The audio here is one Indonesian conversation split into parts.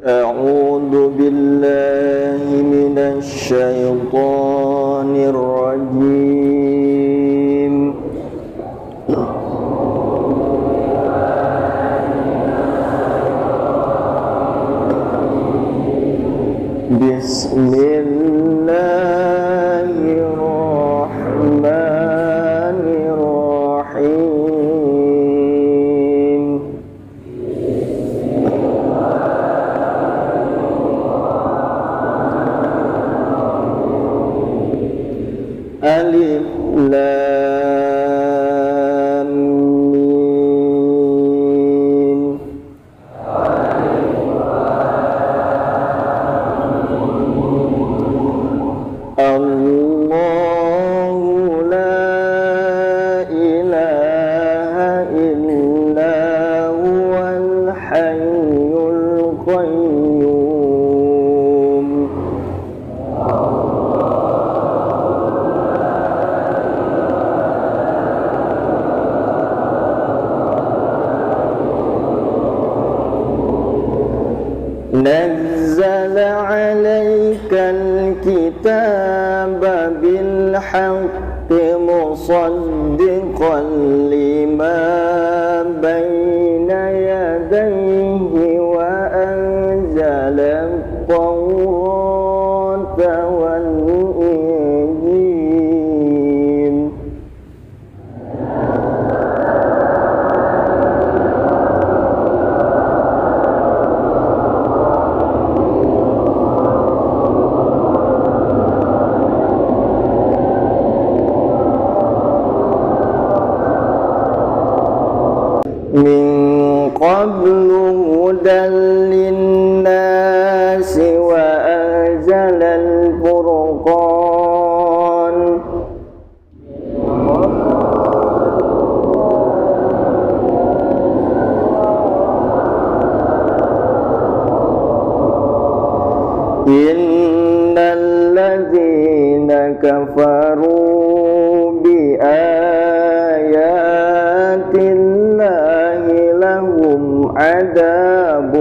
أعوذ بالله من الشيطان الرجيم. بسم الله الرحمن الرحيم. ألف لام ميم. الله لا إله إلا هو الحي القيوم. نزل عليك الكتاب بالحق مصدقا لما بين يديه وأنزل التوراة والإنجيل. من قبل هدى للناس وأنزل الفرقان. إن الذين كفروا بآيات الله لهم عذاب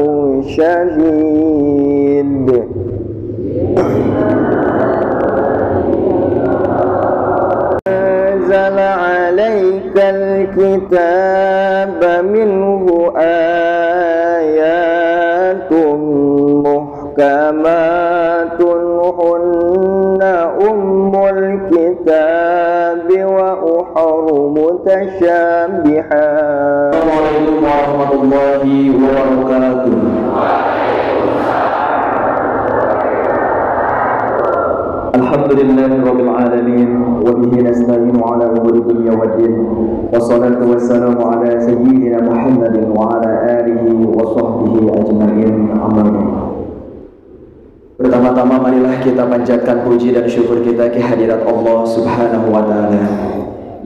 شديد. أنزل عليك الكتاب منه آيات محكمات هن أم الكتاب وأخر متشابهات. Assalamualaikum warahmatullahi wabarakatuh. Alhamdulillahirabbil alamin wa bihi nasta'inu ala umuri dunya waddin. Wassalatu wassalamu ala sayyidina Muhammadin wa ala alihi wa sahbihi ajma'in. Amin. Pertama-tama marilah kita panjatkan puji dan syukur kita kehadirat Allah Subhanahu wa taala,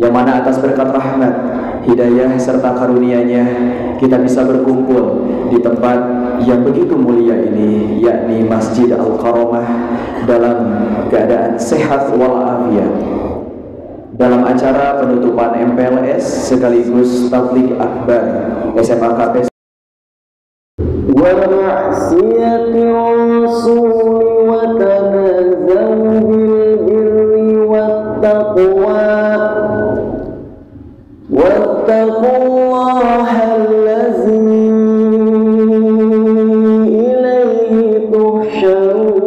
yang mana atas berkat rahmat, hidayah serta karunia-Nya kita bisa berkumpul di tempat yang begitu mulia ini, yakni Masjid Al-Karamah, dalam keadaan sehat walafiat, dalam acara penutupan MPLS sekaligus tabligh akbar SMA KP wa ma'siyati rasul wa tanazzalu bil birri wat taqwa wattaqullaha allazi ilayhi tuhsyarun.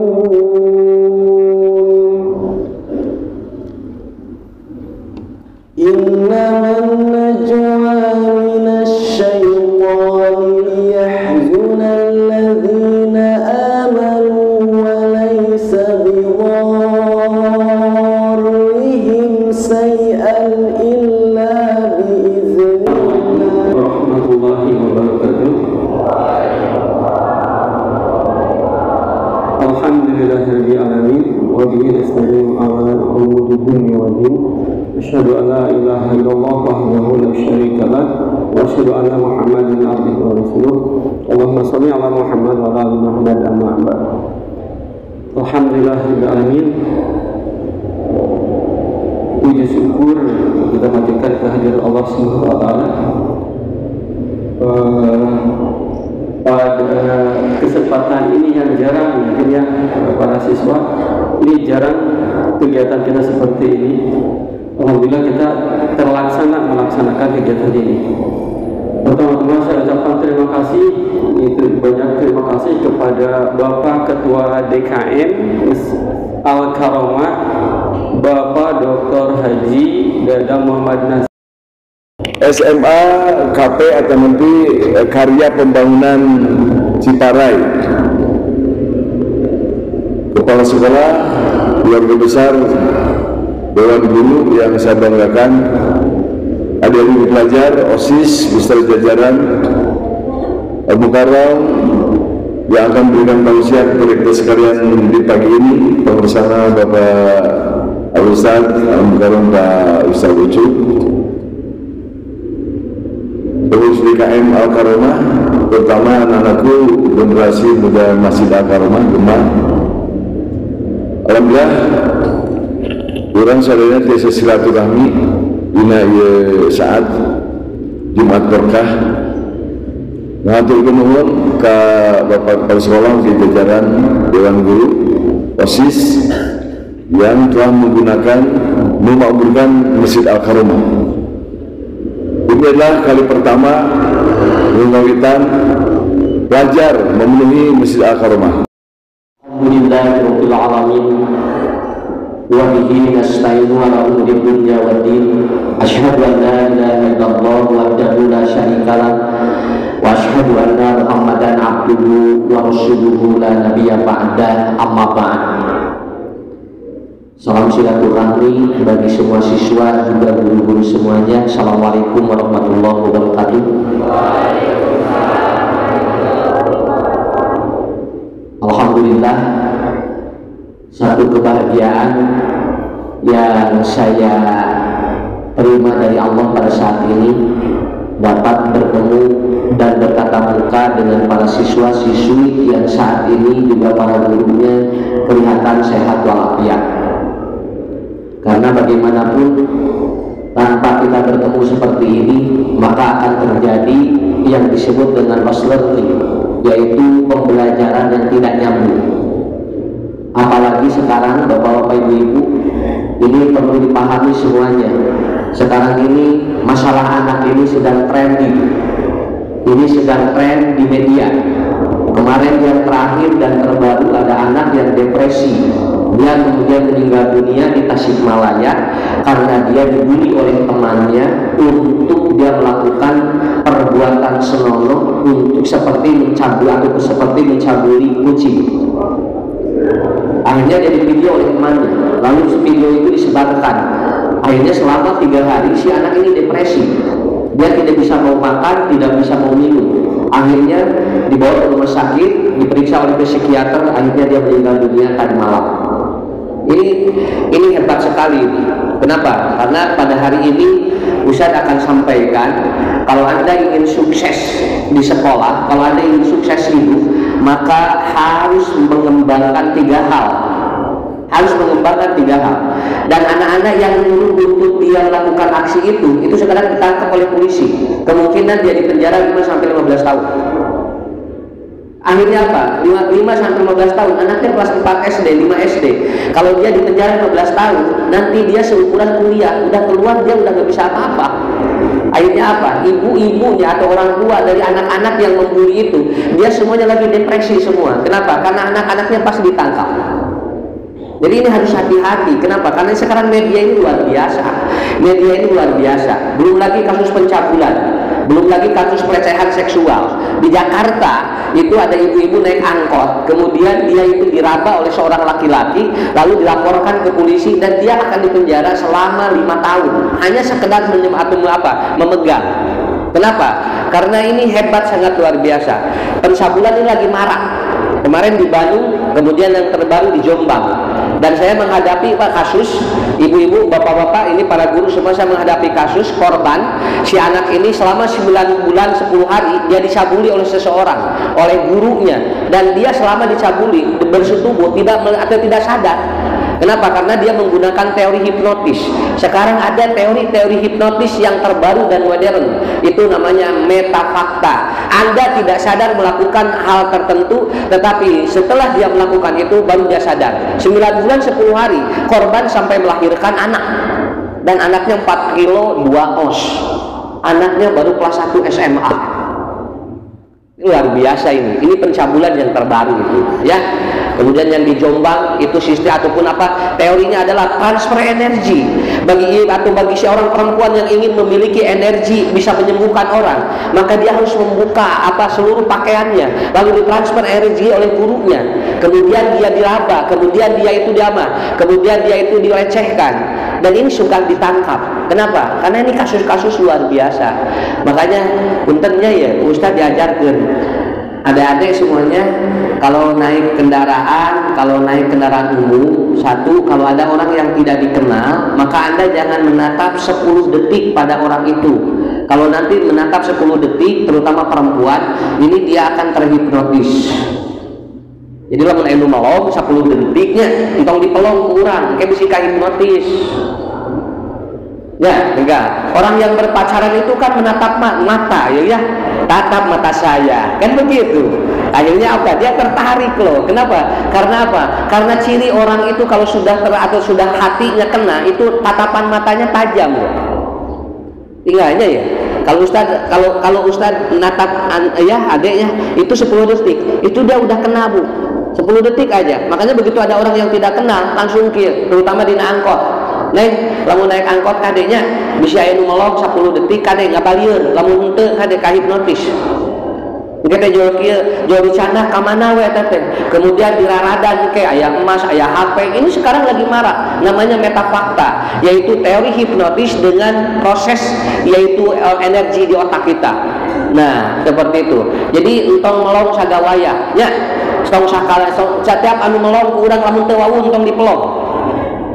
Innaman najwa minasy syaitani liyahzuna alladzina amanu wa laysa bidarrihim shay'an illa biiznillah. Warahmatullahi wabarakatuh. Alhamdulillahirabbil alamin wa bihi nasta'inu ala umuri dunya waddin. Asyhadu an la ilaha illallah wahdahu la syarika lah wa asyhadu anna Muhammadan abduhu wa rasuluh. Allahumma shalli ala Muhammad wa ala ali Muhammad amma ba'd. Alhamdulillahirabbil alamin. Puji syukur kita panjatkan kehadiran Allah Subhanahu wa taala pada kesempatan ini yang jarang mungkin ya para siswa, ini jarang kegiatan kita seperti ini. Alhamdulillah kita melaksanakan kegiatan ini. Pertama-tama saya ucapkan terima kasih, banyak terima kasih kepada Bapak Ketua DKM Al-Karomah, Bapak Dr. Haji Dada Muhammad Nasir. SMA KP atau nanti Karya Pembangunan Ciparai, Kepala Sekolah, keluarga besar, Dewan Guru yang saya banggakan, adik-adik pelajar, OSIS, beserta jajaran, Abu Karam yang akan memberikan tausiah kepada kita sekalian di pagi ini bersama Bapak Al-Ustaz Abu Karam, Pak Ustaz Ucu, pengurus DKM Al-Karomah, terutama anak-anakku generasi muda Masjid Al-Karomah Demak. Alhamdulillah orang saudaranya tiasa silaturahmi dina ieu saat Jumat berkah. Ngatur nuhun ka Bapak Kepala Sekolah di jajaran Dewan Guru, OSIS yang telah memakmurkan Masjid Al-Karomah. Ini adalah kali pertama pengawitan pelajar memenuhi Masjid Al-Karomah. Alhamdulillahirabbil alamin. Wa bihi nasta'inu ala umuri dunya waddin. Asyhadu an la ilaha illallah wahdahu la syarika lah wa asyhadu anna Muhammadan abduhu wa rasuluhu la nabiyya ba'da, amma ba'd. Salam silaturahmi bagi semua siswa juga guru-guru semuanya. Assalamualaikum warahmatullahi wabarakatuh. Alhamdulillah, satu kebahagiaan yang saya terima dari Allah pada saat ini dapat bertemu dan bertatap muka dengan para siswa-siswi yang saat ini juga para gurunya kelihatan sehat walafiat. Karena bagaimanapun tanpa kita bertemu seperti ini maka akan terjadi yang disebut dengan lost learning, yaitu pembelajaran yang tidak nyambung. Apalagi sekarang bapak-bapak ibu-ibu, ini perlu dipahami semuanya. Sekarang ini masalah anak ini sedang trending, ini sedang tren di media. Kemarin yang terakhir dan terbaru ada anak yang depresi. Dia kemudian meninggal dunia di Tasikmalaya karena dia dibully oleh temannya untuk dia melakukan perbuatan senonoh untuk seperti mencabuli kucing. Akhirnya dia video oleh temannya, lalu video itu disebarkan. Akhirnya selama 3 hari si anak ini depresi. Dia tidak bisa mau makan, tidak bisa mau minum. Akhirnya dibawa ke rumah sakit, diperiksa oleh psikiater, akhirnya dia meninggal dunia tadi malam. Ini hebat sekali. Kenapa? Karena pada hari ini Ustaz akan sampaikan, kalau Anda ingin sukses di sekolah, kalau Anda ingin sukses hidup, maka harus mengembangkan 3 hal. Dan anak-anak yang dulu untuk dia melakukan aksi itu sekarang ditangkap oleh polisi. Kemungkinan dia dipenjara 5-15 tahun. Akhirnya apa? 5-15 tahun, anaknya kelas 4 SD, 5 SD. Kalau dia dipenjara 15 tahun, nanti dia seukuran kuliah, udah keluar dia udah gak bisa apa-apa. Akhirnya apa? Ibu-ibunya atau orang tua dari anak-anak yang membuli itu, dia semuanya lagi depresi semua. Kenapa? Karena anak-anaknya pasti ditangkap. Jadi ini harus hati-hati. Kenapa? Karena sekarang media ini luar biasa. Belum lagi kasus pencabulan, belum lagi kasus pelecehan seksual. Di Jakarta itu ada ibu-ibu naik angkot, kemudian dia itu diraba oleh seorang laki-laki, lalu dilaporkan ke polisi dan dia akan dipenjara selama 5 tahun. Hanya sekedar memegang. Kenapa? Karena ini hebat, sangat luar biasa. Pencabulan ini lagi marak. Kemarin di Bandung, kemudian yang terbaru di Jombang. Dan saya menghadapi kasus, ibu-ibu, bapak-bapak, ini para guru semua, saya menghadapi kasus korban. Si anak ini selama 9 bulan 10 hari dia dicabuli oleh seseorang, oleh gurunya. Dan dia selama dicabuli bersetubuh tidak sadar. Kenapa? Karena dia menggunakan teori hipnotis. Sekarang ada teori-teori hipnotis yang terbaru dan modern. Itu namanya metafakta. Anda tidak sadar melakukan hal tertentu, tetapi setelah dia melakukan itu baru dia sadar. 9 bulan 10 hari korban sampai melahirkan anak. Dan anaknya 4 kilo 2 ons. Anaknya baru kelas 1 SMA. Luar biasa ini pencabulan yang terbaru itu, ya. Kemudian yang di Jombang itu sistem ataupun apa, teorinya adalah transfer energi bagi seorang perempuan yang ingin memiliki energi bisa menyembuhkan orang, maka dia harus membuka seluruh pakaiannya lalu ditransfer energi oleh gurunya, kemudian dia diraba, kemudian dia itu diama, kemudian dia itu dilecehkan, dan ini suka ditangkap. Kenapa? Karena ini kasus-kasus luar biasa. Makanya puntennya ya Ustaz diajarkan adik-adik semuanya, kalau naik kendaraan umum, satu, kalau ada orang yang tidak dikenal, maka Anda jangan menatap 10 detik pada orang itu. Kalau nanti menatap 10 detik, terutama perempuan, ini dia akan terhipnotis. Jadi lamun anu mau 10 detiknya entong dipelong kurang, kayak bisa hipnotis. Ya, enggak. Orang yang berpacaran itu kan menatap mata, ya, tatap mata saya, kan begitu. Akhirnya apa? Dia tertarik loh. Kenapa? Karena apa? Karena ciri orang itu kalau sudah atau sudah hatinya kena, itu tatapan matanya tajam loh. Tinggalnya ya. Kalau Ustaz natap adeknya itu 10 detik, itu dia udah kena, Bu. 10 detik aja. Makanya begitu ada orang yang tidak kenal, langsung kieu, terutama di angkot. Neng, lamun naik angkot kadenya bisa aya nu melong 10 detik kade ngabalieun, lamun henteu kade kahipnotis. Kita jual bercanda kamana we teh. Kemudian diraradan ke aya emas, aya HP. Ini sekarang lagi marak, namanya metafakta, yaitu teori hipnotis dengan proses yaitu energi di otak kita. Nah, seperti itu. Jadi entong melong sagawaya, nya. Tong sakala setiap anu melong urang lamun teu wau entong dipelong.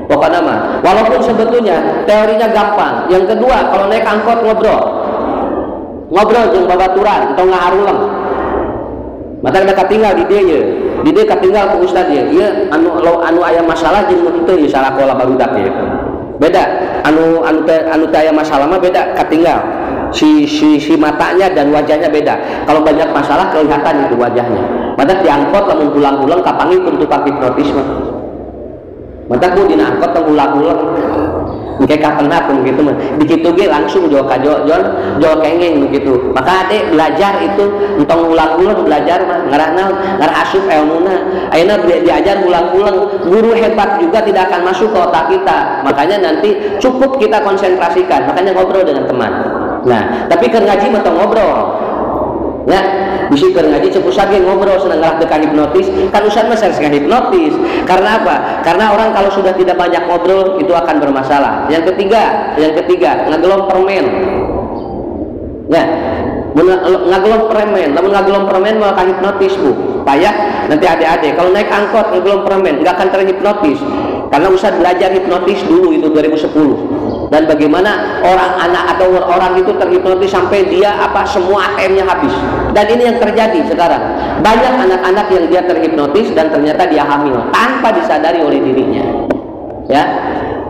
Pokoknya mah, walaupun sebetulnya teorinya gampang. Yang kedua, kalau naik angkot ngobrol jeung babaturan, entong ngaharulang. Mata mereka tinggal di dia ketinggal ke Ustad ya. Iya anu aya masalah jeung mun teu ya salakola barudak ya. Beda. Anu aya masalah mah beda ketinggal. Si matanya dan wajahnya beda. Kalau banyak masalah kelihatan itu wajahnya. Mata diangkot lamun pulang-pulang kapangi untuk pakai hipnotisme. Mata ku dina angkot tong ulang-ulang kayak kapenah pun gitu mah dikitu ge langsung jol kengeng begitu. Maka ade belajar itu entong ulang-ulang belajar mah ngarah asup ilmuna. Ayeuna diajar ulang-ulang, guru hebat juga tidak akan masuk ke otak kita. Makanya nanti cukup kita konsentrasikan, makanya ngobrol dengan teman. Nah, tapi keur ngaji mah tong ngobrol. Ya, bisi keur ngaji cepus lagi ngobrol senang ngarah teu hipnotis. Kan Ustaz mah sering hipnotis. Karena apa? Karena orang kalau sudah tidak banyak ngobrol itu akan bermasalah. Yang ketiga, ngagelom permen. Ya, ngagelom permen. Lamun ngagelom permen mah hipnotis, Bu. Payah nanti adik-adik kalau naik angkot ngagelom permen enggak akan terhipnotis. Karena Ustaz belajar hipnotis dulu itu 2010. Dan bagaimana anak atau orang itu terhipnotis sampai dia semua ATM-nya habis. Dan ini yang terjadi sekarang. Banyak anak-anak yang dia terhipnotis dan ternyata dia hamil tanpa disadari oleh dirinya. Ya,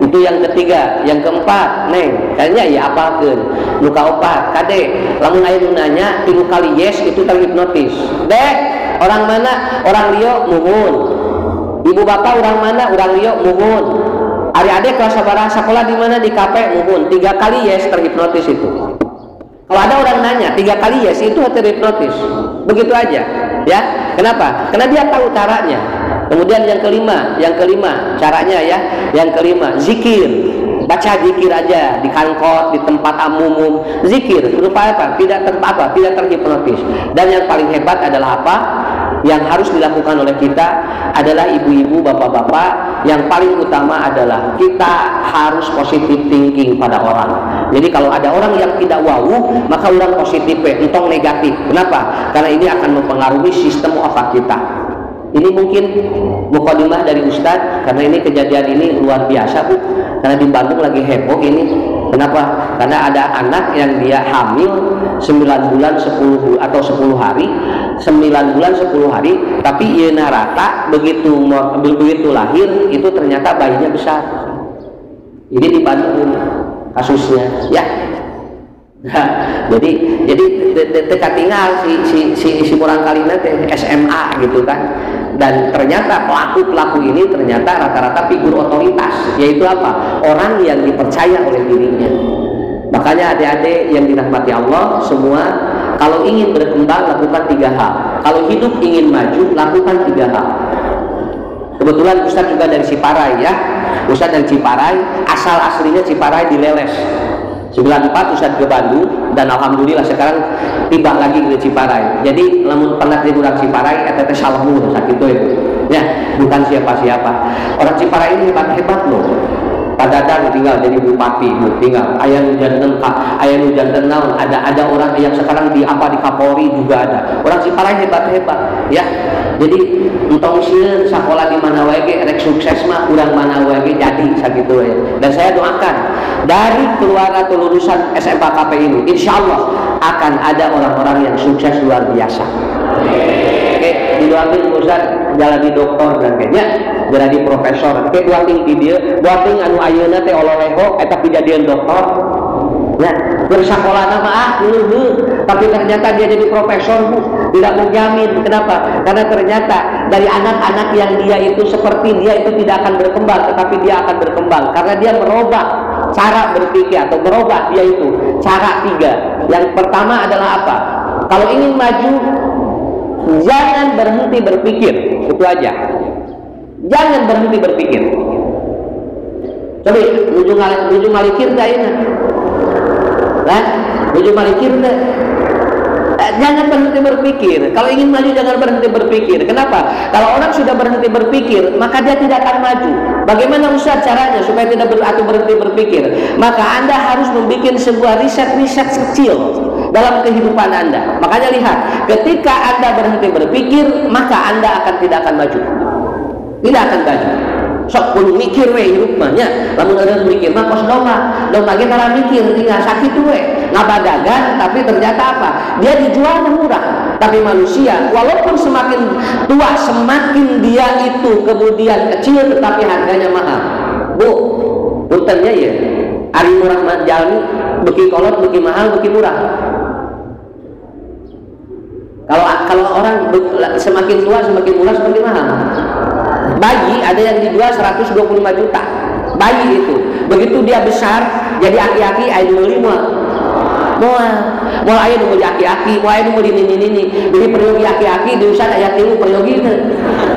itu yang ketiga. Yang keempat, Neng, kayaknya ya apalkeun. Luka opat, kade, lamun aya nu nanya 3 kali yes itu terhipnotis. Dek, orang mana? Orang Rio muhun. Ibu bapak orang mana? Orang Rio muhun. Adik-adik kelas sabaraha sekolah di mana? Di KP muhun. 3 kali yes terhipnotis itu. Kalau ada orang nanya 3 kali yes itu terhipnotis. Begitu aja, ya. Kenapa? Karena dia tahu caranya. Kemudian yang kelima caranya ya. Yang kelima zikir. Baca zikir aja di kantor, di tempat umum. Zikir berupa apa? Tidak terhipnotis. Dan yang paling hebat adalah apa? Yang harus dilakukan oleh kita adalah ibu-ibu, bapak-bapak. Yang paling utama adalah kita harus positive thinking pada orang. Jadi kalau ada orang yang tidak wow, maka orang positif, entong negatif. Kenapa? Karena ini akan mempengaruhi sistem otak kita. Ini mungkin mukadimah dari Ustadz, karena ini kejadian ini luar biasa, Bu. Karena di Bandung lagi heboh ini. Kenapa? Karena ada anak yang dia hamil 9 bulan 10 atau 10 hari, 9 bulan 10 hari, tapi ieu rata begitu lahir itu ternyata bayinya besar. Ini di Bandung kasusnya, ya. Nah, jadi teka tinggal si kurang kalina SMA gitu kan. Dan ternyata pelaku ini ternyata rata-rata figur otoritas, yaitu apa? Orang yang dipercaya oleh dirinya. Makanya adik-adik yang dirahmati Allah semua, kalau ingin berkembang lakukan 3 hal. Kalau hidup ingin maju lakukan 3 hal. Kebetulan Ustaz juga dari Ciparai ya. Ustaz dari Ciparai, asal aslinya Ciparai di Leles. 94 Ustaz ke Bandung, dan alhamdulillah sekarang tiba lagi ke Ciparai. Jadi lamun pernah di kurang Ciparai eta teh salemu sakit itu ya, bukan siapa-siapa. Orang Ciparai ini hebat loh. Pak Dadang tinggal jadi bupati, tinggal aya nu janten aya nu janten naon, ada orang yang sekarang di Kapolri juga ada. Orang Ciparai hebat ya. Jadi entong sieun sakola di mana wae ge rek sukses mah urang mana wae ge jadi sakitu ya. Dan saya doakan dari keluarga atau lulusan SMPKP ini insyaallah akan ada orang-orang yang sukses luar biasa. Oke, didoakeun Ustaz jalani doktor dan kayaknya jadi profesor. Oke, doakeun di dieu, doakeun anu ayeuna teh ololeho eta kejadian doktor. Nah, bersakolana mah tapi ternyata dia jadi profesor, tidak menjamin. Kenapa? Karena ternyata dari anak-anak yang dia itu seperti dia itu tidak akan berkembang, tetapi dia akan berkembang karena dia merubah cara berpikir atau merubah dia itu cara 3. Yang pertama adalah apa? Kalau ingin maju, jangan berhenti berpikir, itu aja. Jangan berhenti berpikir. Coba ujung malikir dah ini. Nah, ujung malikir dah. Jangan berhenti berpikir. Kalau ingin maju jangan berhenti berpikir. Kenapa? Kalau orang sudah berhenti berpikir, maka dia tidak akan maju. Bagaimana Ustaz caranya supaya tidak berhenti berpikir? Maka Anda harus membuat sebuah riset kecil dalam kehidupan Anda. Makanya lihat, ketika Anda berhenti berpikir, maka Anda tidak akan maju. Tidak akan maju. Sok pun mikir we hidup mah nya, lamun ada mikir mah kos domba ge tara mikir tinggal sakit we, ngabadagan tapi ternyata apa? Dia dijual murah. Tapi manusia walaupun semakin tua semakin dia itu kemudian kecil tetapi harganya mahal. Bu, puntennya ya. Ari murah mah jalmi beki kolot beki mahal beki murah. Kalau orang semakin tua semakin murah semakin mahal. Bayi ada yang dijual 125 juta. Bayi itu begitu dia besar jadi aki-aki aya nu meuli moal aya nu meuli aki-aki, moal aya nu meuli nini. Jadi peryogi aki-aki diusan aya 3 periogina.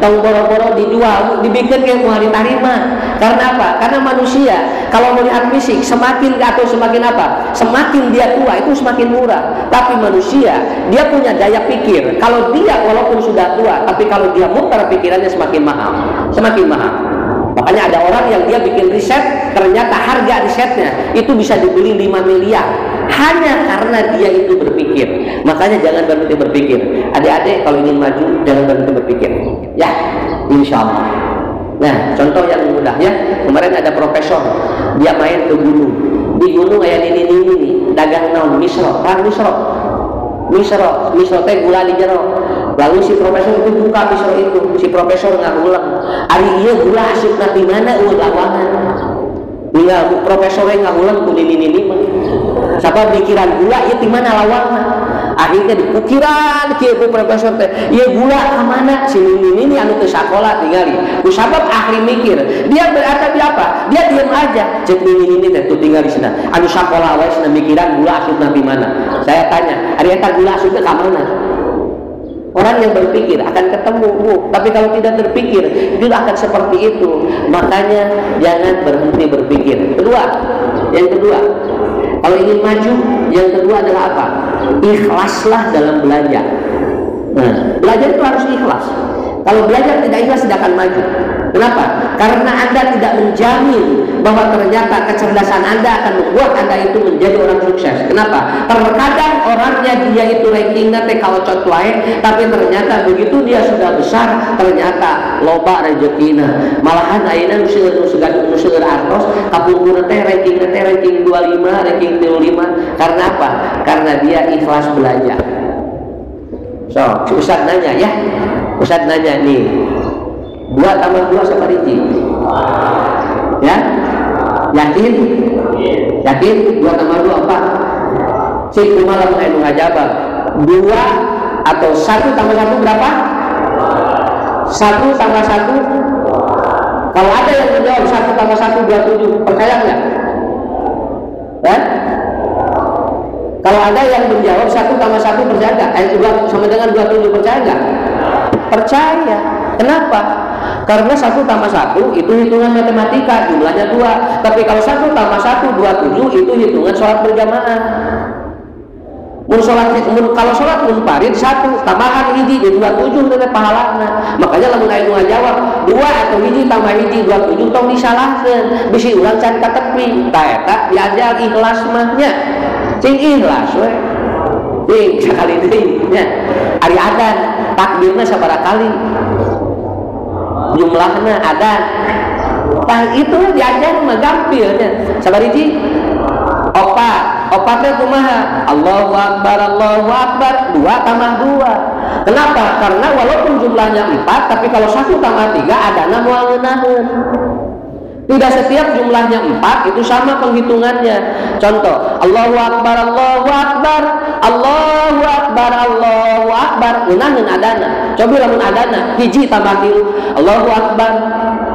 Tong boro-boro dijual, dibikin ke moal ditarima. Karena apa? Karena manusia kalau melihat fisik semakin apa? Semakin dia tua itu semakin murah. Tapi manusia dia punya daya pikir. Kalau dia walaupun sudah tua, tapi kalau dia mutar pikirannya semakin mahal. Makanya ada orang yang dia bikin riset, ternyata harga risetnya itu bisa dibeli 5 miliar hanya karena dia itu berpikir. Makanya jangan berhenti berpikir. Adik-adik kalau ingin maju jangan berhenti berpikir. Ya, insya Allah. Nah, contoh yang mudah ya. Kemarin ada profesor, dia main ke gunung. Di gunung kayak ini dagang naon misro teh gula di jero. Lalu si profesor itu buka misro itu, si profesor ngahulang. Ari ieu gula asupna di mana lawangan. Tinggal profesornya ngahulang ku ini mah. Siapa pikiran gula ieu di mana lawangan. Akhirnya dipikiran kieu ku profesor teh, ieu gula ka mana? Si ini anu teu sakola tingali. Ku sabab ahli mikir. Dia berarti apa? Dia diam aja. Cek ini teh tuh tinggal di sana. Anu sakola wae cenah mikiran gula asupna di mana. Saya tanya, ari eta gula asupna ka mana? Orang yang berpikir akan ketemu, Bu. Tapi kalau tidak berpikir, dia akan seperti itu. Makanya jangan berhenti berpikir. Yang kedua, kalau ingin maju, yang kedua adalah apa? Ikhlaslah dalam belajar. Nah, belajar itu harus ikhlas. Kalau belajar tidak ikhlas tidak akan maju. Kenapa? Karena Anda tidak menjamin bahwa ternyata kecerdasan Anda akan membuat Anda itu menjadi orang sukses. Kenapa? Terkadang orangnya dia itu rankingnya kalau contohnya, tapi ternyata begitu dia sudah besar, ternyata loba rezekina. Malahan ayeuna nusul artos kapungkur teh ranking 25, ranking 35. Karena apa? Karena dia ikhlas belajar. So, si Ustadz nanya ya. Ustadz nanya nih, 2 tambah 2 sama Riji? Ya? Yakin? Yakin? 2 tambah 2 apa? Si kumaha lamun anu ngajabal. 2 atau 1 tambah 1 berapa? 1 tambah 1. Kalau ada yang menjawab 1 tambah 1 27, percaya nggak? Kalau ada yang menjawab 1 tambah 1 percaya nggak? 2 sama dengan 27 percaya nggak? Percaya. Kenapa? Karena 1 tambah 1 itu hitungan matematika, jumlahnya 2. Tapi kalau 1 tambah 1 27 itu hitungan sholat berjamaah. Kalau sholat munfarid 1 tambahan hiji jadi 27 dari pahalana. Makanya lamun aya nu ngajawab 2 atau hiji tambah hiji 27 tong disalahkeun. Bisi urang can ka tepi. Ta eta diajar ikhlas mah nya. Cing ikhlas we. Cing sakali deui nya. Ari adan takbirna sabaraha kali? Jumlahna adan. Tah itu diajar mah gampil nya. Sabariji? Opat teh kumaha? Allahu Akbar, Allahu Akbar, 2 tambah 2. Kenapa? Karena walaupun jumlahnya 4, tapi kalau 1 tambah 3 adana moal ngeunaheun. Tidak setiap jumlahnya 4 itu sama penghitungannya. Contoh, Allahu Akbar, Allahu Akbar, Allahu Akbar, Allahu Akbar, ngeunaheun adana. Coba lamun adana hiji tambah 3, Allahu Akbar,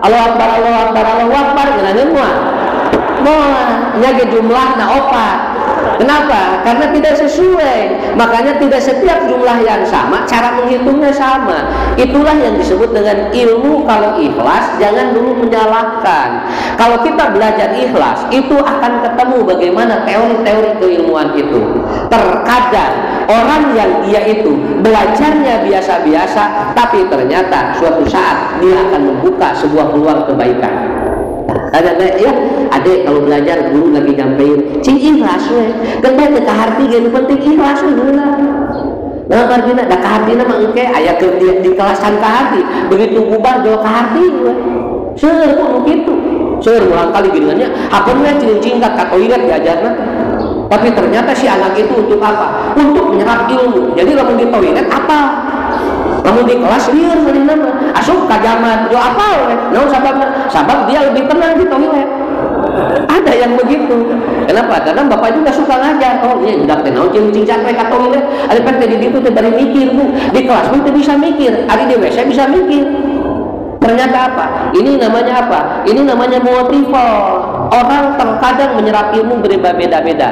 Allahu Akbar, Allahu Akbar, Allahu Akbar, ngeunaheun moal. Moal nya ge jumlahna 4. Kenapa? Karena tidak sesuai. Makanya tidak setiap jumlah yang sama, cara menghitungnya sama. Itulah yang disebut dengan ilmu. Kalau ikhlas, jangan dulu menyalahkan. Kalau kita belajar ikhlas, itu akan ketemu bagaimana teori-teori keilmuan itu. Terkadang orang yang dia itu belajarnya biasa-biasa, tapi ternyata suatu saat dia akan membuka sebuah peluang kebaikan. Kadang-kadang ya, adek kalau belajar guru lagi nyampein, cing ikhlas we. Kan bae teu kaharti ge nu penting ikhlas we heula. Nah, artinya da kahartina mah engke aya keur di kelasan kaharti, begitu bubar jauh kaharti we. Seueur kudu kitu. Seueur ulang kali geuningannya, hapeunna cingkat ka toilet diajarna. Tapi ternyata si anak itu untuk apa? Untuk menyerap ilmu. Jadi lamun di toilet apa? Lamun di kelas lieur manehna mah asup ka jaman yo apal we. Naon sababna? Sabab dia lebih tenang di toilet. Ada yang begitu. Kenapa? Karena bapak juga suka ngajar. Oh iya, udah kenal cing-cing we ka toilet. Ari pan teh di ditu teh bari mikir, Bu. Di kelas mah teh bisa mikir, ari di WC bisa mikir. Ternyata apa? Ini namanya apa? Ini namanya multiple. Orang terkadang menyerap ilmu berbeda-beda.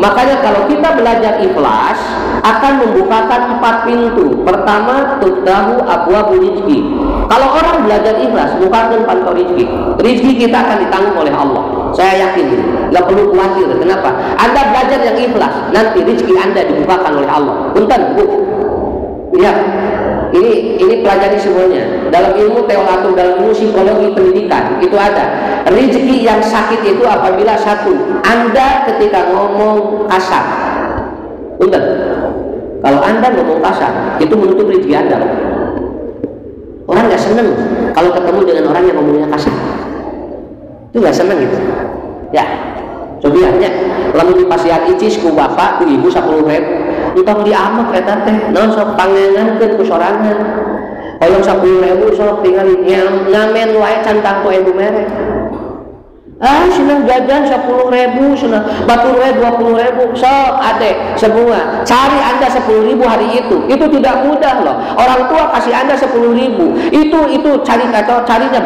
Makanya kalau kita belajar ikhlas akan membukakan 4 pintu. Pertama, tuftahu abwaabul rizqi. Kalau orang belajar ikhlas, bukakan pintu rizki. Rizki kita akan ditanggung oleh Allah. Saya yakin, nggak perlu khawatir. Kenapa? Anda belajar yang ikhlas, nanti rizki Anda dibukakan oleh Allah. Punten, Bu. Ya. Ini pelajari semuanya. Dalam ilmu teologi, dalam ilmu psikologi pendidikan itu ada. Rezeki yang sakit itu apabila 1, Anda ketika ngomong kasar. Benar. Kalau Anda ngomong kasar, itu menutup rezeki Anda. Orang nggak seneng kalau ketemu dengan orang yang ngomongnya kasar. Itu nggak seneng gitu. Ya. Cobiannya, lamun dipasihan icis ku bapak, ku ibu 10.000. Entong diamek eta teh, naon sok pangengankeun ku sorangan. Hoyong 10.000 sok tingali ngamen wae can tangtu ebu merek. Senang jajan 10.000, senang batur wae 20.000. Sok adek semua, cari Anda 10.000 hari itu. Itu tidak mudah loh. Orang tua kasih Anda 10.000. Itu carinya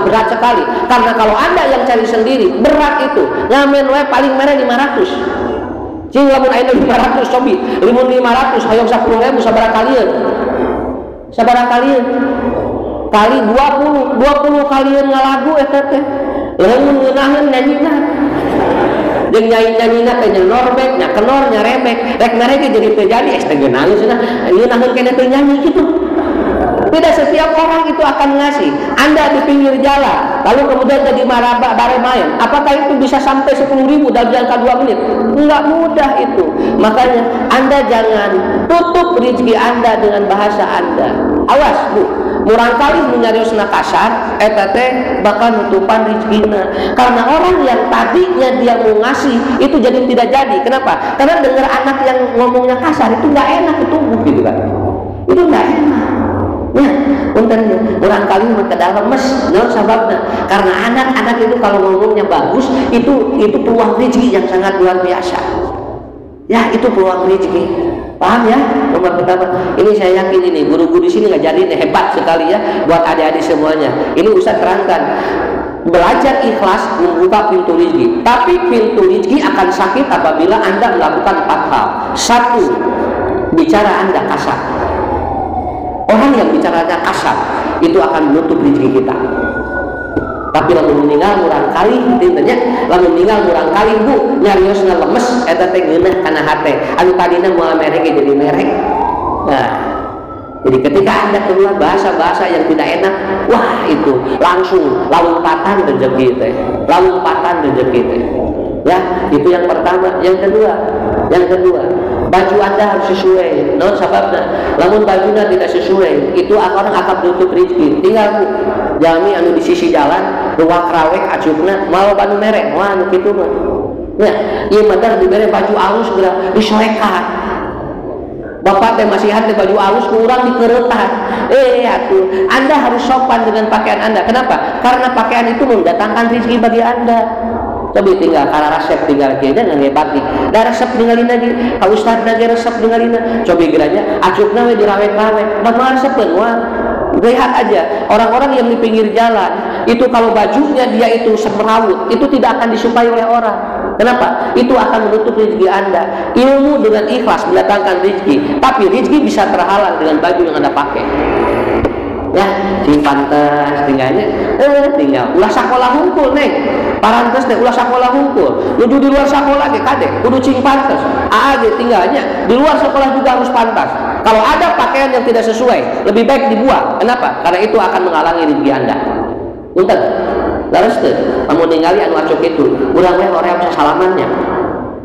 berat sekali. Karena kalau Anda yang cari sendiri, berat itu. Ngamen wae paling merek 500. Cing lamun aya 500 cobi, limun 500 hoyong 10.000 sabaraha kalieun? Sabaraha kalieun? Kali 20 kalieun ngalagu eta teh. Lamun ngeunaheun nyanyina. Jeung nyanyi-nyanyina teh nya norbek, nya kenor, nya rebek. Rek mereka jadi teu jadi teh ngeunaheun cenah. Ngeunaheun keneh teu nyanyi kitu. Tidak setiap orang itu akan ngasih. Anda di pinggir jalan, lalu kemudian jadi bare main, apakah itu bisa sampai 10.000 dalam jangka 2 menit? Enggak mudah itu. Makanya Anda jangan tutup rezeki Anda dengan bahasa Anda. Awas Bu, murang kali menyariosna kasar, eta teh bakal nutupan rezekina. Karena orang yang tadinya dia mau ngasih itu jadi tidak jadi. Kenapa? Karena dengar anak yang ngomongnya kasar itu nggak enak itu gitu kan. Itu nggak enak. Ya, puntennya murang kali mereka lemes, naon sababna? Karena anak-anak itu kalau ngomongnya bagus, itu peluang rezeki yang sangat luar biasa. Ya, itu peluang rezeki. Paham ya? Nomor pertama, ini saya yakin ini guru-guru di sini ngajarin hebat sekali ya buat adik-adik semuanya. Ini Ustaz terangkan. Belajar ikhlas membuka pintu rezeki. Tapi pintu rezeki akan sakit apabila Anda melakukan 4 hal. 1, bicara Anda kasar. Orang yang bicaranya kasar itu akan menutup rezeki kita. Tapi lamun meninggal murang kali intinya, lamun meninggal murang kali Bu nyariosna lemes eta teh ngeunah kana hate. Anu tadina moal merek jadi merek. Nah, jadi ketika Anda keluar bahasa-bahasa yang tidak enak, wah itu langsung lompatan rezeki teh. Lompatan rezeki teh. Ya, itu yang pertama. Yang kedua, baju Anda harus sesuai. Naon sababna? Lamun bajunya tidak sesuai, itu orang akan tutup rezeki. Tinggal Bu, jami anu di sisi jalan, ruwak rawek acukna mau banu merek, wah anu kitu mah. Ya, ieu mah dibere baju alus geura disorekan. Bapak teh masih hati baju alus ku urang dikeretan. Atuh, Anda harus sopan dengan pakaian Anda. Kenapa? Karena pakaian itu mendatangkan rezeki bagi Anda. Coba tinggal karena resep tinggal kita nggak ngebati. Dah resep tinggalin lagi. Kalau Ustaz lagi resep tinggalin. Coba geranya acukna we dirawet-rawet. Bagaimana resepnya? Wah, lihat aja orang-orang yang di pinggir jalan itu kalau bajunya dia itu semrawut itu tidak akan disukai oleh orang. Kenapa? Itu akan menutup rezeki Anda. Ilmu dengan ikhlas mendatangkan rezeki, tapi rezeki bisa terhalang dengan baju yang Anda pakai. Ya, sing pantes tinggalnya tinggal ulah sakola hungkul neng parantes teh ulah sakola hungkul nuju di luar sakola ge kade kudu cing pantes ge tinggalnya di luar sekolah juga harus pantas. Kalau ada pakaian yang tidak sesuai lebih baik dibuang. Kenapa? Karena itu akan menghalangi rezeki Anda. Punten laras teh lamun ningali anu acok itu urang we hoream salamannya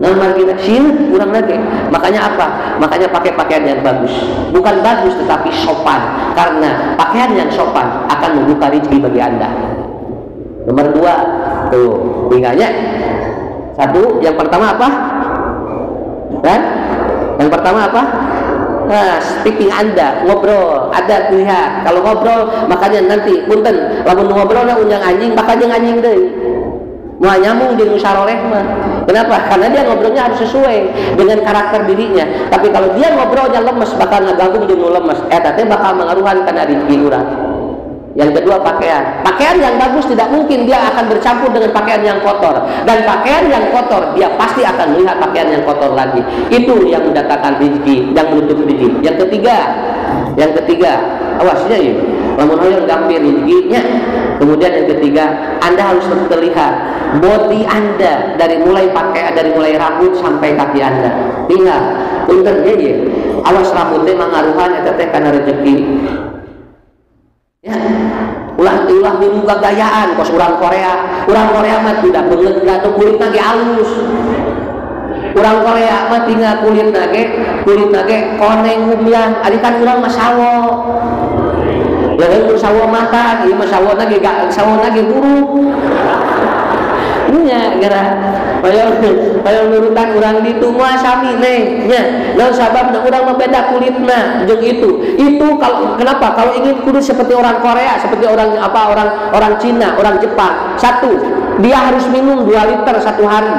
nah margina sieun urang lagi. Makanya apa? Makanya pakai pakaian yang bagus. Bukan bagus tetapi sopan. Karena pakaian yang sopan akan membuka rezeki bagi Anda. Nomor 2, tuh tinggalnya. 1, yang pertama apa? Yang pertama apa? Nah, speaking Anda, ngobrol, ada lihat. Kalau ngobrol, makanya nanti punten, lamun ngobrolnya unjang anjing, bakal jeung anjing deui. Mau nyambung di musaroleh mah. Kenapa? Karena dia ngobrolnya harus sesuai dengan karakter dirinya. Tapi kalau dia ngobrolnya lemes, bakal ngaganggu jeung lemes. Teh bakal mengaruhan kana rezeki urang. Yang kedua pakaian. Pakaian yang bagus tidak mungkin dia akan bercampur dengan pakaian yang kotor. Dan pakaian yang kotor dia pasti akan melihat pakaian yang kotor lagi. Itu yang mendatangkan rezeki, yang menutup rezeki. Yang ketiga, awasnya ya. Lamun hoyong gampir rezekinya. Kemudian yang ketiga, Anda harus terlihat body Anda dari mulai rambut sampai kaki Anda. Tinggal punten ya. Awas rambutnya mangaruhan eta teh kana rezeki. Ya, ulah minum gagayaan kos urang Korea mah tidak beungeut atau kulit lagi halus. Urang Korea mah tinggal kulit lagi koneng humyan, ari kan urang mah sawo. Lalu sawo mata, ieu mah sawo lagi buruk. Nya gara payah nurutan urang ditu moal sami neng nya naon sababna urang mah beda kulitna jeung itu kalau kenapa kalau ingin kudu seperti orang Korea seperti orang Cina orang Jepang. 1, dia harus minum 2 liter 1 hari,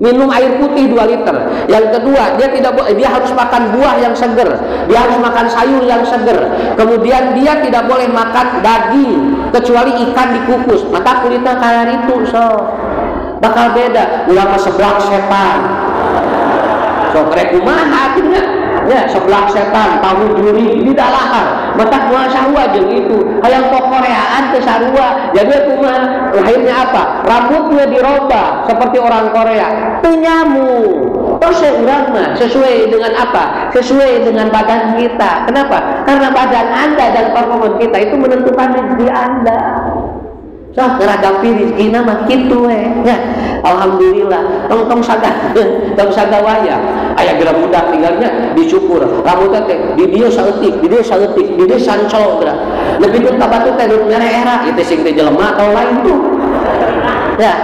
minum air putih 2 liter. Yang kedua, dia harus makan buah yang seger, dia harus makan sayur yang seger. Kemudian dia tidak boleh makan daging kecuali ikan dikukus. Maka kulitnya kayak itu bakal beda. Ulah mah seblak setan. Sok rek kumaha atunya? Ya, seblak setan, tahu juri di dalahar. Mata moal sarua jeung itu. Hayang kok Koreaan teh sarua. Jadi cuma lahirnya apa? Rambutnya dirobah seperti orang Korea. Penyambung. Terus orang mah sesuai dengan apa? Sesuai dengan badan kita. Kenapa? Karena badan Anda dan performa kita itu menentukan rezeki Anda. So, ngeragapi rezeki mah kitu ya. Alhamdulillah. Tong sagawaya. Aya geura budak tinggalnya disyukur. Rambutna teh di dieu saeutik, di dieu sancol geura. Lebih ka batu teh mere era ieu teh sing teh jelema atau lain tuh. Ya.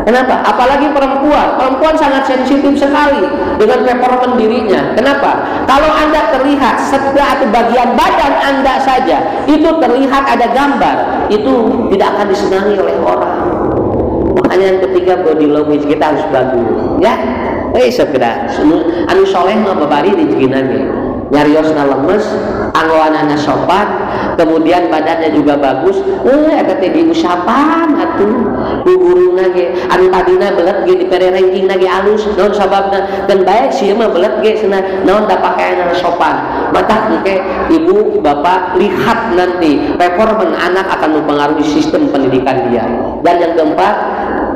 Kenapa? Apalagi perempuan sangat sensitif sekali dengan performa dirinya. Kenapa? Kalau Anda terlihat satu bagian badan Anda saja itu terlihat ada gambar, itu tidak akan disenangi oleh orang. Makanya yang ketiga, body language kita harus bagus, ya. Segera anu soleh mah babari rezekina ge. Nyariosna lemes, anggoanana sopan, kemudian badannya juga bagus. Eta teh diusapan atuh. Bu guruna ge anu tadina belet ge dipererengkingna ge alus, naon sababna? Keun bae sieu mah belet ge cenah naon da pakaianna sopan. Mata engke ibu bapak lihat nanti performa anak akan mempengaruhi sistem pendidikan dia. Dan yang keempat,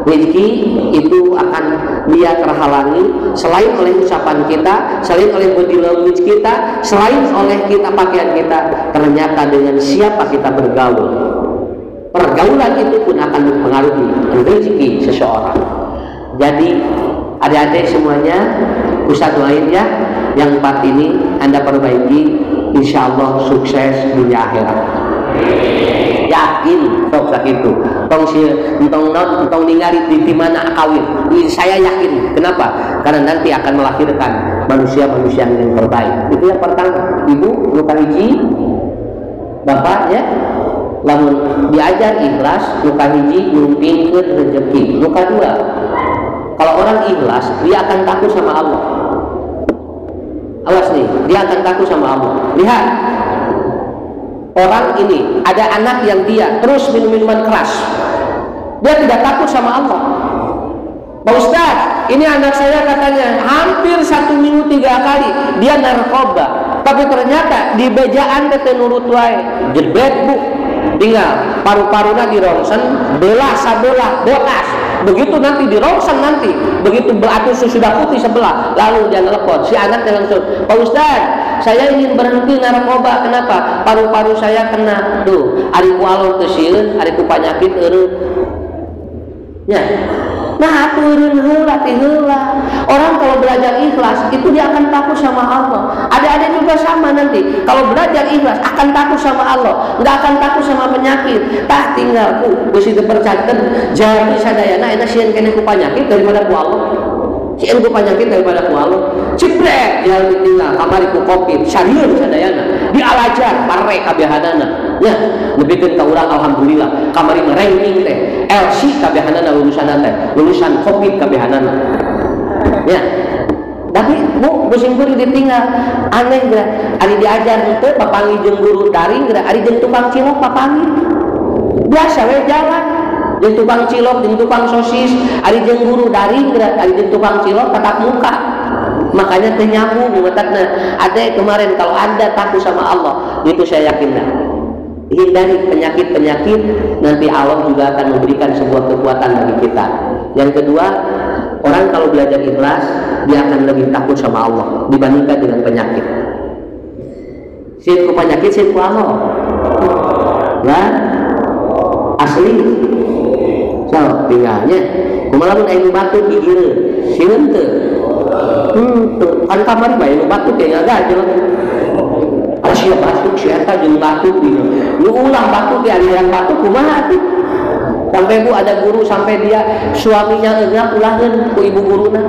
rezeki itu akan dia terhalangi selain oleh ucapan kita, selain oleh body language kita, selain oleh kita pakaian kita, ternyata dengan siapa kita bergaul. Pergaulan itu pun akan mempengaruhi rezeki seseorang. Jadi adik-adik semuanya, Ustaz doain ya, yang 4 ini Anda perbaiki, insya Allah sukses dunia akhirat. Yakin sok sakitu. Tong ningali di mana kawin. Saya yakin. Kenapa? Karena nanti akan melahirkan manusia-manusia yang terbaik. Itu yang pertama. Ibu luka hiji, bapak ya. Lamun diajar ikhlas, luka hiji numpingkeun rezeki. Luka dua, kalau orang ikhlas, dia akan takut sama Allah. Awas nih, dia akan takut sama Allah. Lihat, orang ini ada anak yang dia terus minum minuman keras, dia tidak takut sama Allah. Pak Ustaz, ini anak saya katanya hampir 1 minggu 3 kali dia narkoba, tapi ternyata di bejaan teh nurut wae, jebet bu, tinggal paru-paruna dirongsen, belah sabelah bokas. Begitu nanti dirongsen nanti, begitu batu sudah putih sebelah, lalu dia telepon si anak langsung, Pak Ustaz, saya ingin berhenti narkoba. Kenapa? Paru-paru saya kena. Tuh, ari ku alon teu sieun, ari ku panyakit eureun. Ya. Nah, turun heula ti heula. Orang kalau belajar ikhlas itu dia akan takut sama Allah. Adik-adik juga sama nanti. Kalau belajar ikhlas akan takut sama Allah, enggak akan takut sama penyakit. Tah tinggal ku geus dipercayakeun jadi sadayana eta sieun keneh ku penyakit daripada ku Allah. Sieun ku penyakit daripada ku Allah. Cipret yang ditinggal kamari ku Covid, sarieun sadayana. Dialajar pare kabehanana. Ya, lebihkeun ka urang alhamdulillah. Kamari ranking teh LC kabehanana lulusan teh, lulusan Covid kabehanana. Ya. Tapi bu busing guru ditinggal aneh geura. Ari diajar henteu papangi jeung guru daring geura, ari jeung tukang cilok papangi. Biasa we jalan. Jeung tukang cilok, jeung tukang sosis, ari jeung guru daring geura, ari jeung tukang cilok tatap muka. Makanya teh nyambung matakna. Ade kemarin kalau Anda takut sama Allah, itu saya yakin dah. Hindari penyakit-penyakit, nanti Allah juga akan memberikan sebuah kekuatan bagi kita. Yang kedua, orang kalau belajar ikhlas, dia akan lebih takut sama Allah dibandingkan dengan penyakit. Sirku penyakit, sirku Allah. Ya, asli. So, tinggalnya. Kumalamun ainu batu digireun, sieun teu. Kan kamari bae nu batu teh ngagajel. Asia batuk siapa jeung batuk gitu. Lu ulang batuk di aliran batuk kumaha tuh? Sampai bu ada guru sampai dia suaminya eugap ulahkeun ku ibu guruna.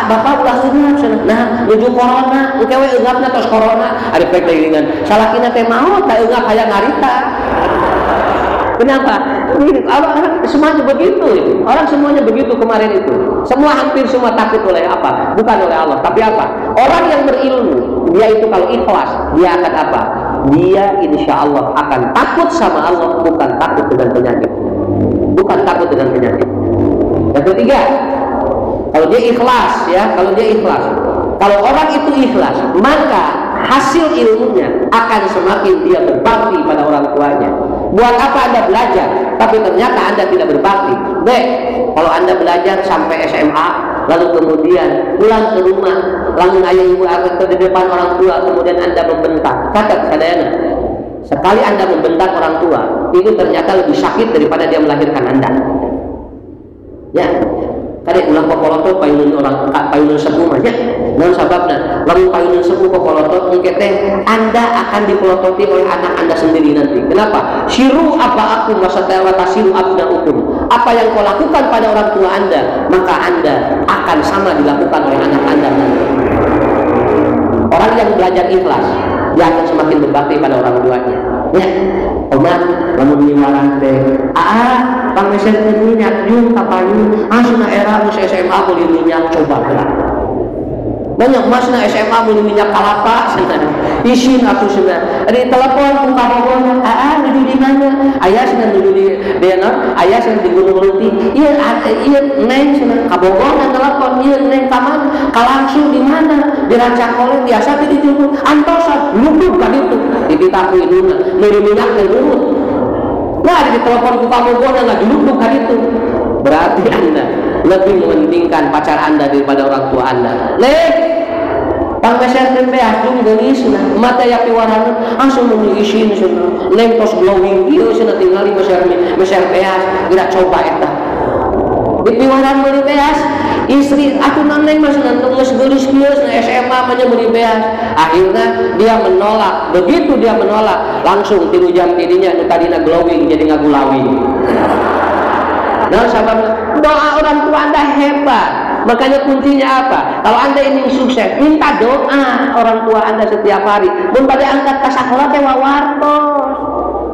Bapak ulah eugap cenah. Nah, nuju corona, engke we eugapna tos corona. Ari pek dengan salakina teh maot da eugap hayang ngarita. Kenapa? Orang semuanya begitu. Orang semuanya begitu kemarin itu. Semua hampir semua takut oleh apa? Bukan oleh Allah, tapi apa? Orang yang berilmu, dia itu kalau ikhlas, dia akan apa? Dia insya Allah akan takut sama Allah, bukan takut dengan penyakit. Bukan takut dengan penyakit. Yang ketiga, kalau dia ikhlas, ya, kalau dia ikhlas, kalau orang itu ikhlas, maka hasil ilmunya akan semakin dia berbakti pada orang tuanya. Buat apa Anda belajar tapi ternyata Anda tidak berbakti? B, kalau Anda belajar sampai SMA, lalu kemudian pulang ke rumah, langsung ayah ibu akan di depan orang tua, kemudian Anda membentak. Catat sadayana, sekali Anda membentak orang tua, itu ternyata lebih sakit daripada dia melahirkan Anda. Ya, kadek ulang popolotot payunun orang payunun sepuh aja. Non sababna, lalu payunun sepuh popolotot ngikete, Anda akan dipelototi oleh anak Anda sendiri nanti. Kenapa? Siru apa aku masalah tasiru abna hukum. Apa yang kau lakukan pada orang tua Anda, maka Anda akan sama dilakukan oleh anak Anda nanti. Orang yang belajar ikhlas, dia akan semakin berbakti pada orang tuanya. Ya, omat, lamun niwaran teh, pangmesen minyak jung kapayun, asuna era mus SMA beli minyak coba gerak. Banyak masna SMA beli minyak kelapa, isin atau sana. Di telepon buka bohong, nuju di mana? Ayah sana nuju di Denor, ayah sana di Gunung Luti. Iya neng sana kabohong dan telepon. Iya neng kaman, kalangsung di mana? Di Rancakolen biasa di Jumbo. Antosa lubuk kan itu. Ditakuin dulu, beli minyak dan urut. Nah di telepon buka bohong dan nggak dilubuk kan itu. Berarti Anda lebih mementingkan pacar Anda daripada orang tua Anda. Pangmeser tempe asung gelis na mata ya piwaran langsung mengisin sana lentos glowing ieu sana tingali meser peas geura coba eta di piwaran meuli peas istri atuh neng mah sana geus geulis kieu SMA mah nya meuli peas akhirnya dia menolak. Begitu dia menolak langsung 3 jam tidinya nu tadina glowing jadi ngagulawing. Nah sahabat, doa orang tua Anda hebat. Makanya kuncinya apa? Kalau Anda ingin sukses, minta doa orang tua Anda setiap hari. Mun bade angkat ka sakola teh wawartos.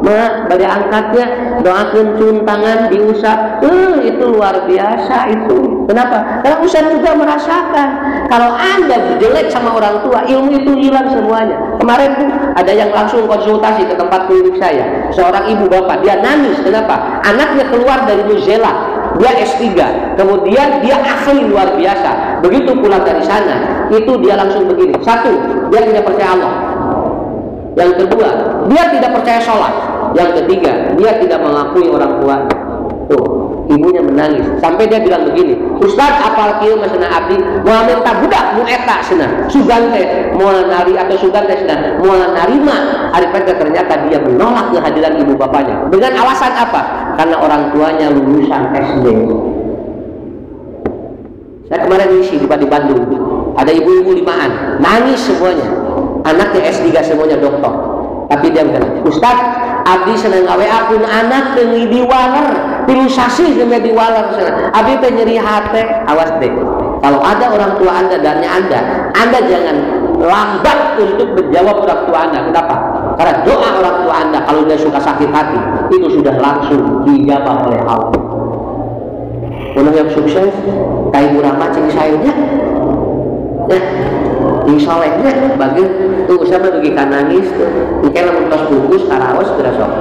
Nah, bade angkatnya doakeun cuntangan diusap. Itu luar biasa itu. Kenapa? Karena Ustaz juga merasakan kalau Anda jelek sama orang tua, ilmu itu hilang semuanya. Kemarin tuh ada yang langsung konsultasi ke tempat klinik saya. Seorang ibu bapak, dia nangis. Kenapa? Anaknya keluar dari New Zealand. Dia S3, kemudian dia ahli luar biasa. Begitu pulang dari sana, itu dia langsung begini. 1, dia tidak percaya Allah. Yang kedua, dia tidak percaya sholat. Yang ketiga, dia tidak mengakui orang tua. Tuh, ibunya menangis. Sampai dia bilang begini, Ustaz, apal kieu masana abdi, moal minta budak nu eta cenah. Sugan teh moal nari atau sugan teh cenah moal narima. Ari ternyata dia menolak kehadiran ibu bapaknya. Dengan alasan apa? Karena orang tuanya lulusan SD. Saya kemarin ngisi di Bandung, ada ibu-ibu 5an, nangis semuanya. Anaknya S3 semuanya doktor. Tapi dia bilang, Ustaz, abdi senang gawe akun anak dengan diwaler, pilusasi dengan diwaler. Abdi teh nyeri hati, awas deh. Kalau ada orang tua Anda dan Anda jangan lambat untuk menjawab orang tua Anda. Kenapa? Karena doa orang tua Anda kalau dia suka sakit hati, itu sudah langsung dijawab oleh Allah. Orang yang sukses, kayak murah cing sayurnya, ya, yang solehnya, bagi tuh siapa bagi nangis tuh, mungkin lamun tos bungkus karaos geura sok.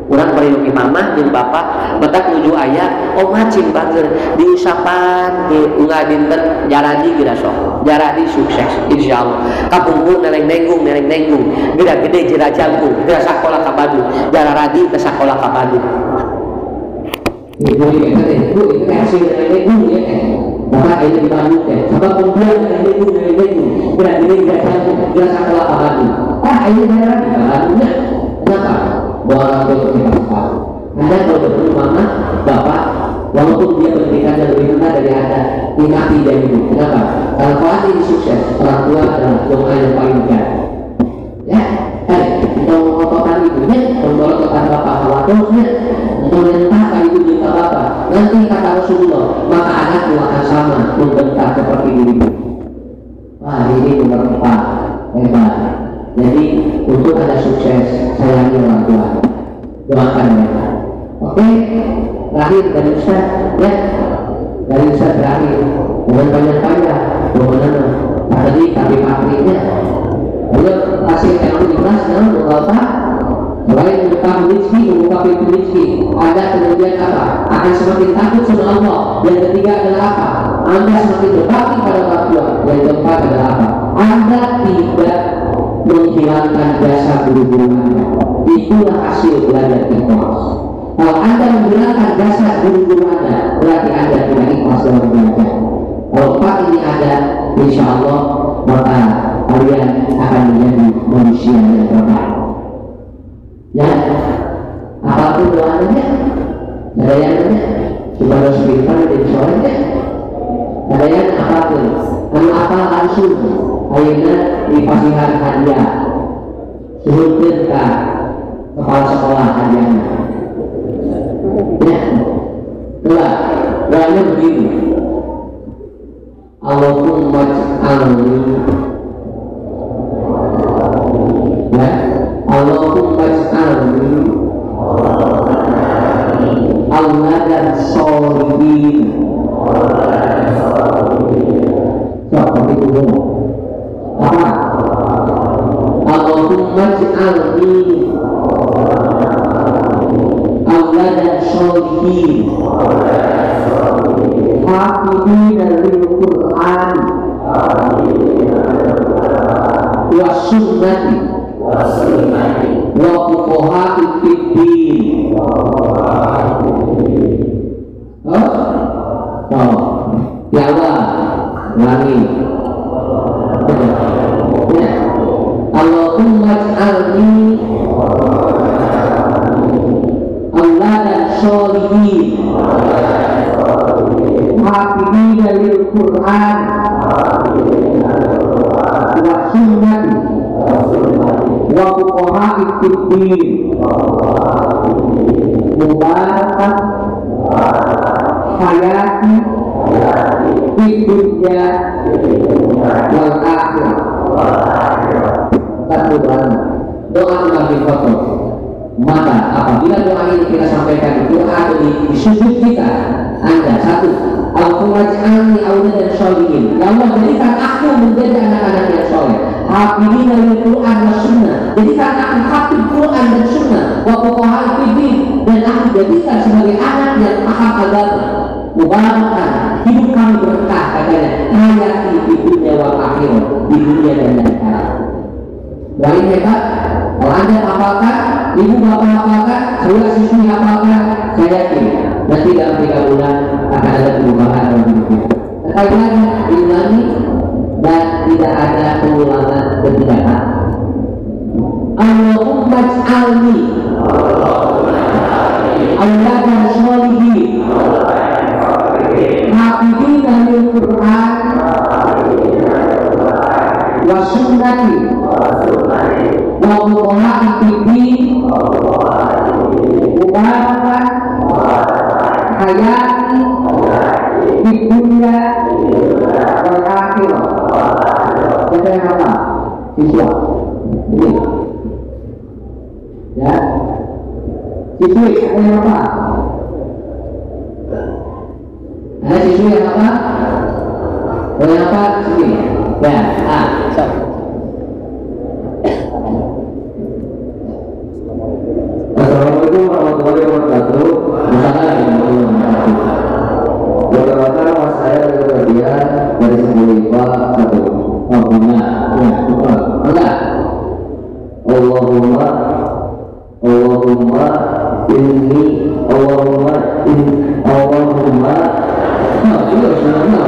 Urang parinuki mamah jeung bapak, matak nuju aya, cing bager diusapan enggak dinten jaradi geura sok. Jaradi sukses insyaallah. Kapungkur neneng-nengung, geura gede jeura jangkung, geura sakola ka Bandung, jaradi ke sakola ka Bandung. Ibu itu hasil neneng-nengung ya. Bapak ini di Bandung teh, sabab kumpulan neneng-nengung, geura gede jeura jangkung, geura sakola ka Bandung. Ini jaradi ka Bandungnya. Kenapa? Orang tua itu tidak tahu. Anda kalau bertemu mama, bapak, walaupun dia pendidikannya lebih rendah dari Anda, nikmati dia itu. Kenapa? Karena kalau Anda ini sukses, orang tua adalah doa yang paling besar. Ya, kita mengotokan ibunya, mengotokan bapak khawatosnya, memerintahkan ibu minta bapak. Nanti kata Rasulullah, maka anakmu akan sama membentak seperti dirimu. Wah, ini benar Pak, hebat. Jadi untuk Anda sukses, sayangi orang tua, doakan mereka. Oke, terakhir dari Ustaz, ya, dari Ustaz terakhir, dengan banyak-banyak, bagaimana tadi tapi patrinya, lalu hasil ekonomi kelas, berapa? Selain membuka pintu rezeki, Anda kemudian apa? Akan semakin takut sama Allah. Yang ketiga adalah apa? Anda semakin berbakti pada orang tua. Yang keempat adalah apa? Anda tidak menghilangkan jasa guru-guru Anda. Itulah hasil belajar ikhlas. Kalau Anda menghilangkan jasa guru-guru Anda, berarti Anda tidak ikhlas dalam belajar. Kalau 4 ini ada, insya Allah maka kalian akan menjadi manusia yang terbaik. Ya, apapun doanya, ada yang nanya, cuma harus pintar dan soleh. Ada yang apapun, apa langsung, akhirnya dipasihkan hadiah, suruhkan ke kepala sekolah hadiahnya. Ya, doanya begini. Allahumma ij'alni, ya, Allahumma ij'alni auladan sholihin. Seperti itu. Apa? Allahumma ij'alni auladan sholihin, hafidina lil Qur'an wa sunnati wa fuqaha'i fid din. Ya Allah, ulangi. Ya. Allahumma ij'alni auladan sholihin, hafidina lil Qur'an wa sunnati wa fuqaha'i fid din. Mubarakah hayati di dunia wal akhirah. Doa Nabi Muhammad. Maka apabila doa ini kita sampaikan di doa atau di sujud kita, Anda satu, Allahumma ij'alni auladan sholihin. Ya Allah, jadikan aku menjadi anak-anak yang soleh. Hafidina lil Qur'an wa sunnah. Jadikan aku hafid Quran dan sunnah. Wa fuqaha'i fid din. Dan aku jadikan sebagai anak yang paham agama. Mubarakah, hidup kami berkah katanya. Hayati di dunia wal akhirah, di dunia dan di akhirat. Doain hebat. Kalau Anda hafalkan, ibu bapak hafalkan, saudara siswi hafalkan, saya yakin nanti dalam 3 bulan akan ada perubahan dalam hidup kita. Sekali lagi diulangi dan tidak ada pengulangan ketiga. Allahumma ij'alni auladan sholihin, hafidina lil Qur'an wa sunnati wa fuqaha'i fid din. Mubarakah hayati di dunia wal akhirah. Kita yang apa? Siswa. Ini. Ya. Siswi ada yang apa? Ada siswi yang apa? Ada yang apa? Siswi. Ya. Assalamualaikum warahmatullahi wabarakatuh. Bagaimana mas saya dari bagian dari 10 IPA 1. Oh benar, ya betul. Enggak. Allahumma inni Allahumma iya sebenarnya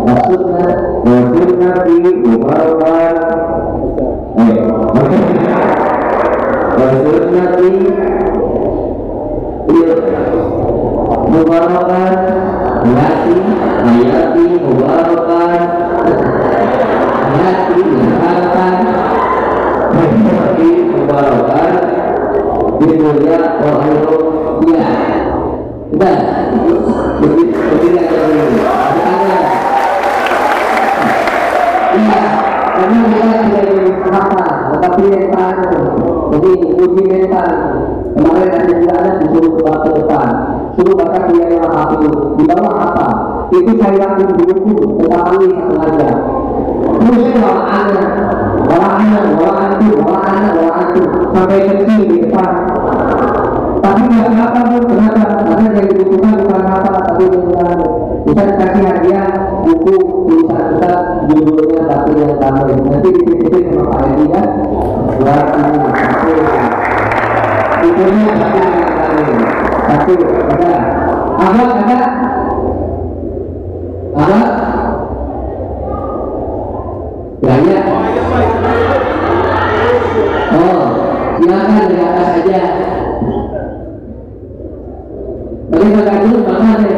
maksudnya Hayati Mubarakan, Hayati Mubarakan, Hayati Mubarakan, Dimulya Wahyu. Ya, udah. Begini aja dulu. Iya, karena kita tidak berkata, tetapi mental. Jadi uji mental. Kemarin ada juga ada disuruh ke depan, suruh baca Qiyai Al-Hafidh. Di bawah apa? Itu saya waktu di buku tetapi satu aja. Terus bawa anak sampai kecil di depan. Tapi nggak apa pun kenapa? Karena yang dibutuhkan bukan apa, tapi bukan. Bisa dikasih hadiah buku tulisan kita judulnya tapi yang tambahin. Nanti dititipin sama Pak Edi ya. Buat ini. Bukunya tapi yang tambahin. Satu, ada. Ada. Banyak. Oh, silakan di atas aja. Bagi makan dulu, makan deh.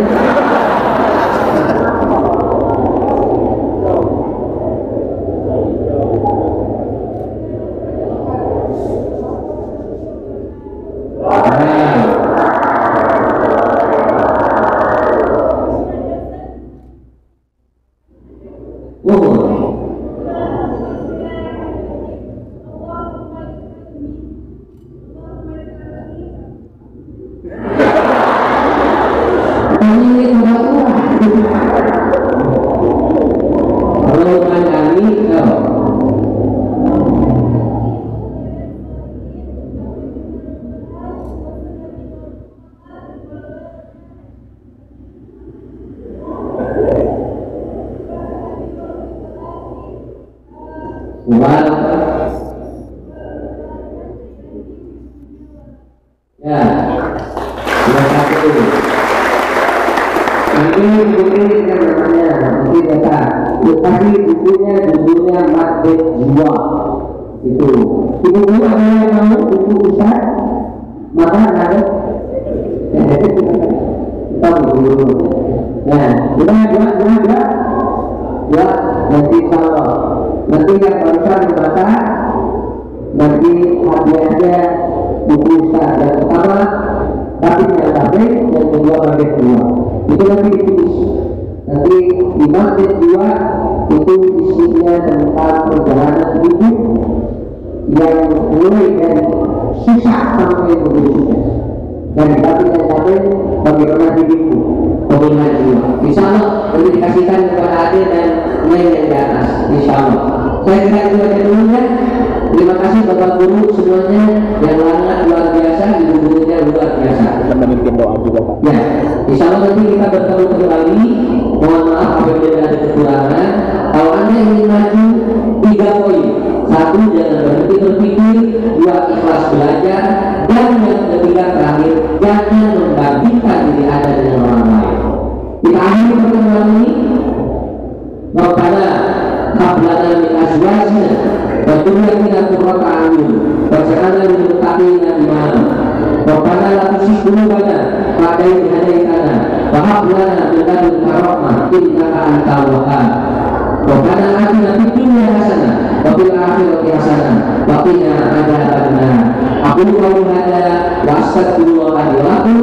Ya, yang satu. Nanti bukunya yang namanya, nanti baca. Kasih bukunya judulnya Mati Jiwa. Itu. Buku ada yang mau buku Ustaz? Maka ada. Kita dulu. Nah, kita dua. Nanti kalau nanti yang barusan dibaca, nanti hadiahnya buku Ustaz yang pertama, tapi yang tablet yang kedua bagian kedua. Itu nanti ditulis. Nanti di bagian kedua itu isinya tentang perjalanan hidup yang mulai dari susah sampai menjadi sukses. Dan tapi yang tablet bagaimana hidupku, bagaimana jiwa. Insya Allah nanti dikasihkan kepada adik dan main yang di atas. Insya Allah. Saya kira itu aja dulu ya. Terima kasih Bapak Guru semuanya yang luar biasa, Ibu gurunya luar biasa. Dan memimpin doa juga Pak. Ya, insya Allah nanti kita bertemu kembali. Mohon maaf apabila ada kekurangan. Kalau Anda ingin maju, 3 poin. 1, jangan berhenti berpikir. 2, ikhlas belajar. Dan yang ketiga terakhir, jangan membandingkan diri Anda dengan orang lain. Kita akhiri pertemuan ini. Rabbana hab lana min azwajina wa dhurriyyatina qurrata a'yun waj'alna lil muttaqina imama. Rabbana la tuzigh qulubana ba'da idh hadaytana wa hab lana min ladunka rahmah innaka antal wahhab. Rabbana atina fid dunya hasanah wa fil akhirati hasanah wa qina adzabannar. Aku qauli hadza wa astaghfirullah li wa lakum